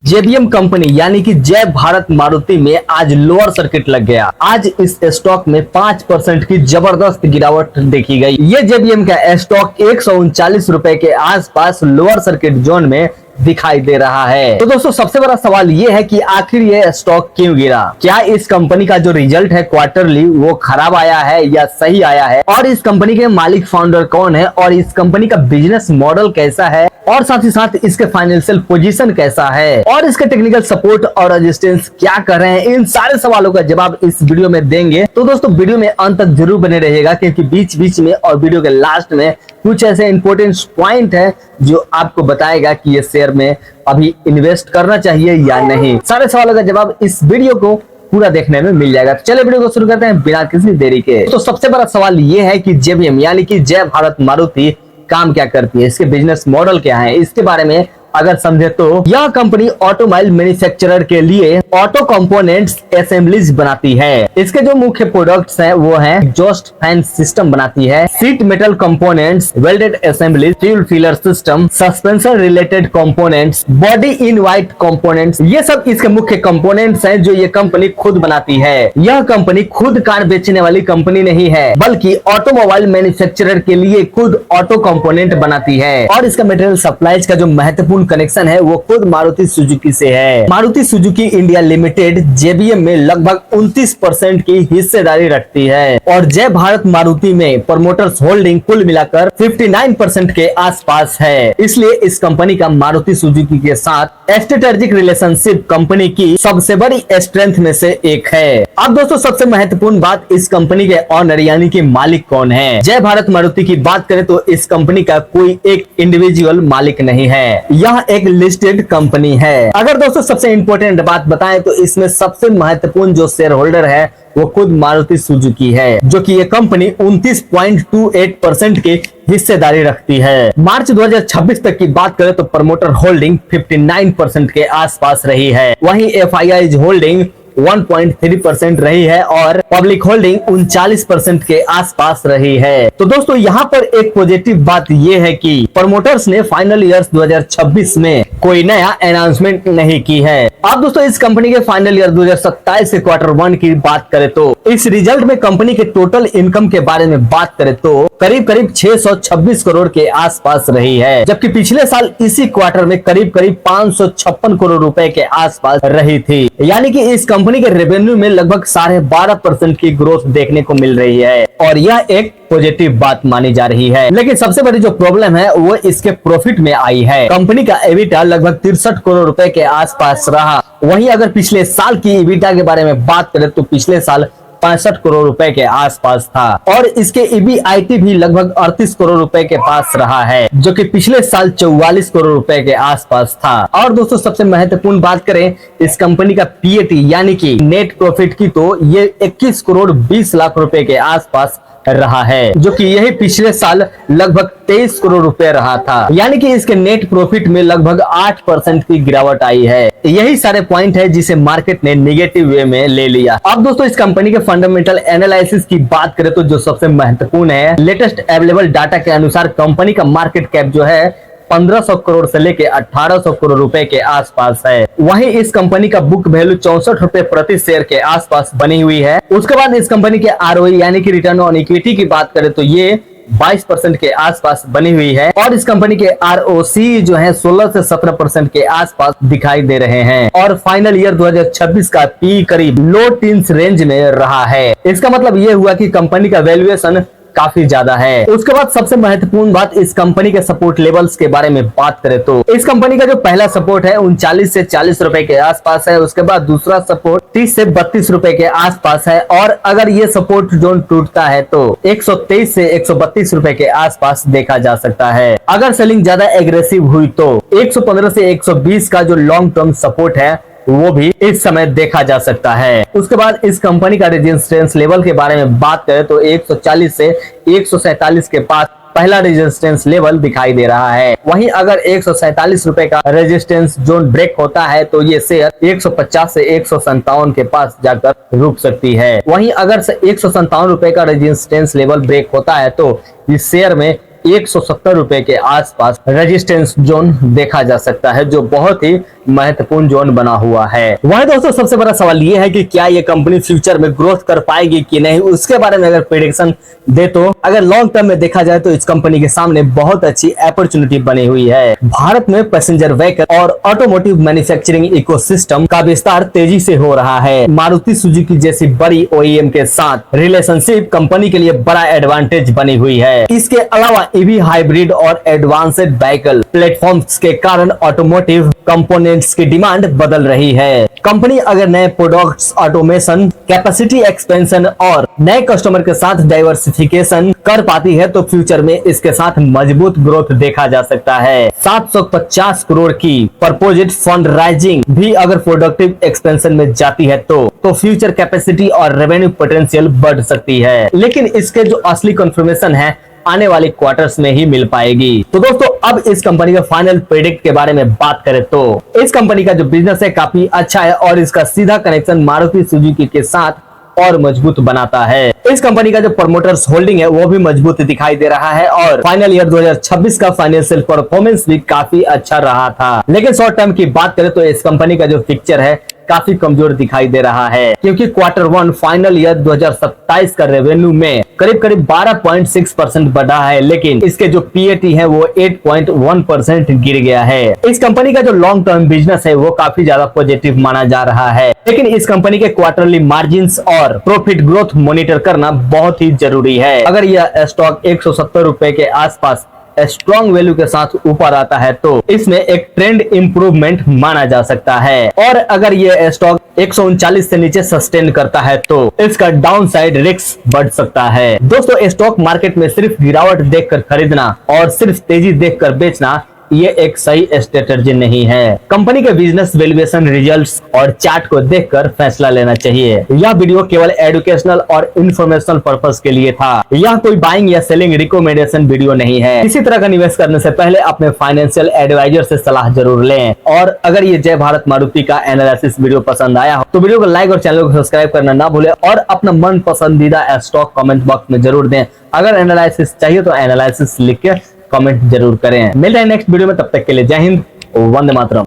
JBM company यानी कि जय भारत मारुति में आज लोअर सर्किट लग गया। आज इस स्टॉक में 5% की जबरदस्त गिरावट देखी गई। ये जेबीएम का स्टॉक 139 रुपए के आसपास लोअर सर्किट जोन में दिखाई दे रहा है। तो दोस्तों सबसे बड़ा सवाल ये है कि आखिर ये स्टॉक क्यों गिरा? क्या इस कंपनी का जो रिजल्ट है क्वार्टरली वो खराब आया है या सही आया है, और इस कंपनी के मालिक फाउंडर कौन है, और इस कंपनी का बिजनेस मॉडल कैसा है, और साथ ही साथ इसके फाइनेंशियल पोजीशन कैसा है, और इसके टेक्निकल सपोर्ट और रेजिस्टेंस क्या कर रहे हैं, इन सारे सवालों का जवाब इस वीडियो में देंगे। तो दोस्तों वीडियो में अंत तक जरूर बने रहिएगा, क्योंकि बीच बीच में और वीडियो के लास्ट में कुछ ऐसे इंपॉर्टेंट पॉइंट है जो आपको बताएगा कि ये शेयर में अभी इन्वेस्ट करना चाहिए या नहीं। सारे सवालों का जवाब इस वीडियो को पूरा देखने में मिल जाएगा। चलिए वीडियो को शुरू करते हैं बिना किसी देरी के। तो सबसे बड़ा सवाल ये है कि जेबीएम यानी कि जय भारत मारुति काम क्या करती है, इसके बिजनेस मॉडल क्या है, इसके बारे में अगर समझे तो यह कंपनी ऑटोमोबाइल मैन्युफैक्चरर के लिए ऑटो कंपोनेंट्स असेंबलीज बनाती है। इसके जो मुख्य प्रोडक्ट्स हैं वो हैं एग्जॉस्ट फैन सिस्टम बनाती है, seat metal components, welded assemblies, fuel filler system, suspension related components, body in white components, ये सब इसके मुख्य कंपोनेंट्स हैं जो ये कंपनी खुद बनाती है। यह कंपनी खुद कार बेचने वाली कंपनी नहीं है, बल्कि ऑटोमोबाइल मैन्युफैक्चरर के लिए खुद ऑटो कंपोनेंट बनाती है। और इसका मटेरियल सप्लाईज का जो महत्वपूर्ण कनेक्शन है वो खुद मारुति सुजुकी से है। Maruti Suzuki India limited JBM में लगभग 29% की हिस्सेदारी रखती है, और जय भारत मारुति में प्रमोटर्स होल्डिंग कुल मिलाकर 59% के आसपास है। इसलिए इस कंपनी का मारुति सुजुकी के साथ स्ट्रेटेजिक रिलेशनशिप कंपनी की सबसे बड़ी स्ट्रेंथ में से एक है। अब दोस्तों सबसे महत्वपूर्ण बात, इस कंपनी के ऑनर यानी कि मालिक कौन है। जय भारत मारुति की बात करें तो इस कंपनी का कोई एक इंडिविजुअल मालिक नहीं है, यह एक लिस्टेड कंपनी है। अगर दोस्तों सबसे इंपॉर्टेंट बात बताएं तो इसमें सबसे महत्वपूर्ण जो शेयर होल्डर है वो खुद मारुति सुजुकी है, जो कि ये कंपनी 29.28% की हिस्सेदारी रखती है। मार्च 2026 तक की बात करें तो प्रमोटर होल्डिंग 59% के आसपास रही है, वहीं एफआईआई होल्डिंग 1.3% रही है, और पब्लिक होल्डिंग 39% के आसपास रही है। तो दोस्तों यहाँ पर एक पॉजिटिव बात यह है कि प्रमोटर्स ने फाइनल ईयर्स 2026 में कोई नया अनाउंसमेंट नहीं की है। अब दोस्तों इस कंपनी के फाइनल ईयर 2027 के क्वार्टर 1 की बात करें तो इस रिजल्ट में कंपनी के टोटल इनकम के बारे में बात करें तो करीब 626 करोड़ के आसपास रही है, जबकि पिछले साल इसी क्वार्टर में करीब 556 करोड़ रुपए के आसपास रही थी। यानी कि इस कंपनी के रेवेन्यू में लगभग 12.5% की ग्रोथ देखने को मिल रही है, और यह एक पॉजिटिव बात मानी जा रही है। लेकिन सबसे बड़ी जो प्रॉब्लम है वो इसके प्रॉफिट में आई है। कंपनी का एबिटा लगभग 63 करोड़ रुपए के आसपास रहा। वहीं अगर पिछले साल की एबिटा के बारे में बात करें तो पिछले साल 65 करोड़ रुपए के आसपास था, और इसके ईबीआईटी भी लगभग 38 करोड़ रुपए के पास रहा है, जो कि पिछले साल 44 करोड़ रुपए के आसपास था। और दोस्तों सबसे महत्वपूर्ण बात करें इस कंपनी का पीएटी यानी कि नेट प्रॉफिट की, तो ये 21 करोड़ 20 लाख रुपए के आसपास रहा है, जो कि यही पिछले साल लगभग 23 करोड़ रुपए रहा था। यानी कि इसके नेट प्रॉफिट में लगभग 8% की गिरावट आई है। यही सारे पॉइंट है जिसे मार्केट ने नेगेटिव वे में ले लिया। अब दोस्तों इस कंपनी के फंडामेंटल एनालिसिस की बात करें तो जो सबसे महत्वपूर्ण है, लेटेस्ट अवेलेबल डाटा के अनुसार कंपनी का मार्केट कैप जो है 1500 करोड़ से लेके 1800 करोड़ रुपए के आसपास है। वहीं इस कंपनी का बुक वैल्यू 64 रुपए प्रति शेयर के आसपास बनी हुई है। उसके बाद इस कंपनी के आरओई यानी कि रिटर्न ऑन इक्विटी की बात करें तो ये 22% के आसपास बनी हुई है, और इस कंपनी के आरओसी जो है 16 से 17% के आसपास दिखाई दे रहे हैं, और फाइनल ईयर 2026 का पी करीब लो टीन्स रेंज में रहा है। इसका मतलब ये हुआ कि कंपनी का वैल्यूएशन काफी ज्यादा है। उसके बाद सबसे महत्वपूर्ण बात इस कंपनी के सपोर्ट लेवल्स के बारे में बात करें तो इस कंपनी का जो पहला सपोर्ट है 39 से 40 रुपए के आसपास है। उसके बाद दूसरा सपोर्ट 30 से 32 रुपए के आसपास है, और अगर ये सपोर्ट जोन टूटता है तो 123 से 132 रुपए के आसपास देखा जा सकता है। अगर सेलिंग ज्यादा एग्रेसिव हुई तो 115 से 120 का जो लॉन्ग टर्म सपोर्ट है वो भी इस समय देखा जा सकता है। उसके बाद इस कंपनी का रेजिस्टेंस लेवल के बारे में बात करें तो 140 से 147 के पास पहला रेजिस्टेंस लेवल दिखाई दे रहा है। वहीं अगर 147 रुपए का रेजिस्टेंस जोन ब्रेक होता है तो ये शेयर 150 से 157 के पास जाकर रुक सकती है। वहीं अगर 157 रुपए का रेजिस्टेंस लेवल ब्रेक होता है तो इस शेयर में 170 रुपए के आसपास रेजिस्टेंस जोन देखा जा सकता है, जो बहुत ही महत्वपूर्ण जोन बना हुआ है। वहीं दोस्तों सबसे बड़ा सवाल ये है कि क्या ये कंपनी फ्यूचर में ग्रोथ कर पाएगी कि नहीं, उसके बारे में अगर प्रेडिक्शन दे तो अगर लॉन्ग टर्म में देखा जाए तो इस कंपनी के सामने बहुत अच्छी अपॉर्चुनिटी बनी हुई है। भारत में पैसेंजर व्हीकल और ऑटोमोटिव मैन्युफैक्चरिंग इकोसिस्टम का विस्तार तेजी से हो रहा है। मारुति सुजुकी जैसी बड़ी ओईएम के साथ रिलेशनशिप कंपनी के लिए बड़ा एडवांटेज बनी हुई है। इसके अलावा ईवी हाइब्रिड और एडवांस्ड व्हीकल प्लेटफॉर्म्स के कारण ऑटोमोटिव कंपोनेंट्स की डिमांड बदल रही है। कंपनी अगर नए प्रोडक्ट्स, ऑटोमेशन, कैपेसिटी एक्सपेंशन और नए कस्टमर के साथ डाइवर्सिफिकेशन कर पाती है तो फ्यूचर में इसके साथ मजबूत ग्रोथ देखा जा सकता है। 750 करोड़ की प्रपोजिट फंड राइजिंग भी अगर प्रोडक्टिव एक्सपेंशन में जाती है तो फ्यूचर कैपेसिटी और रेवेन्यू पोटेंशियल बढ़ सकती है। लेकिन इसके जो असली कंफर्मेशन है आने वाले क्वार्टर्स में ही मिल पाएगी। तो दोस्तों अब इस कंपनी का फाइनल प्रेडिक्ट के बारे में बात करें तो इस कंपनी का जो बिजनेस है काफी अच्छा है और इसका सीधा कनेक्शन मारुति सुजुकी के साथ और मजबूत बनाता है। इस कंपनी का जो प्रमोटर्स होल्डिंग है वो भी मजबूत दिखाई दे रहा है और फाइनल ईयर 2026 का फाइनेंशियल परफॉर्मेंस भी काफी अच्छा रहा था। लेकिन शॉर्ट टर्म की बात करें तो इस कंपनी का जो पिक्चर है काफी कमजोर दिखाई दे रहा है, क्योंकि क्वार्टर 1 फाइनल ईयर 2027 का रेवेन्यू में करीब 12.6% बढ़ा है, लेकिन इसके जो पीएटी है वो 8.1% गिर गया है। इस कंपनी का जो लॉन्ग टर्म बिजनेस है वो काफी ज्यादा पॉजिटिव माना जा रहा है, लेकिन इस कंपनी के क्वार्टरली मार्जिन्स और प्रॉफिट ग्रोथ मॉनिटर करना बहुत ही जरूरी है। अगर यह स्टॉक 170 रुपए के आसपास स्ट्रॉन्ग वैल्यू के साथ ऊपर आता है तो इसमें एक ट्रेंड इंप्रूवमेंट माना जा सकता है, और अगर ये स्टॉक 139 से नीचे सस्टेन करता है तो इसका डाउन साइड रिस्क बढ़ सकता है। दोस्तों स्टॉक मार्केट में सिर्फ गिरावट देखकर खरीदना और सिर्फ तेजी देखकर बेचना ये एक सही स्ट्रेटजी नहीं है। कंपनी के बिजनेस वैल्यूएशन, रिजल्ट्स और चार्ट को देखकर फैसला लेना चाहिए। यह वीडियो केवल एजुकेशनल और इंफॉर्मेशनल पर्पस के लिए था। यह कोई बाइंग या सेलिंग रिकमेंडेशन वीडियो नहीं है। किसी तरह का निवेश करने से पहले अपने फाइनेंशियल एडवाइजर से सलाह जरूर लें। और अगर ये जय भारत मारुति का एनालिसिस वीडियो पसंद आया हो तो वीडियो को लाइक और चैनल को सब्सक्राइब करना ना भूले और अपना मन पसंदीदा स्टॉक कमेंट बॉक्स में जरूर दें। अगर एनालिसिस चाहिए तो एनालिसिस लिख के कमेंट जरूर करें। मिलते हैं नेक्स्ट वीडियो में, तब तक के लिए जय हिंद, वंदे मातरम।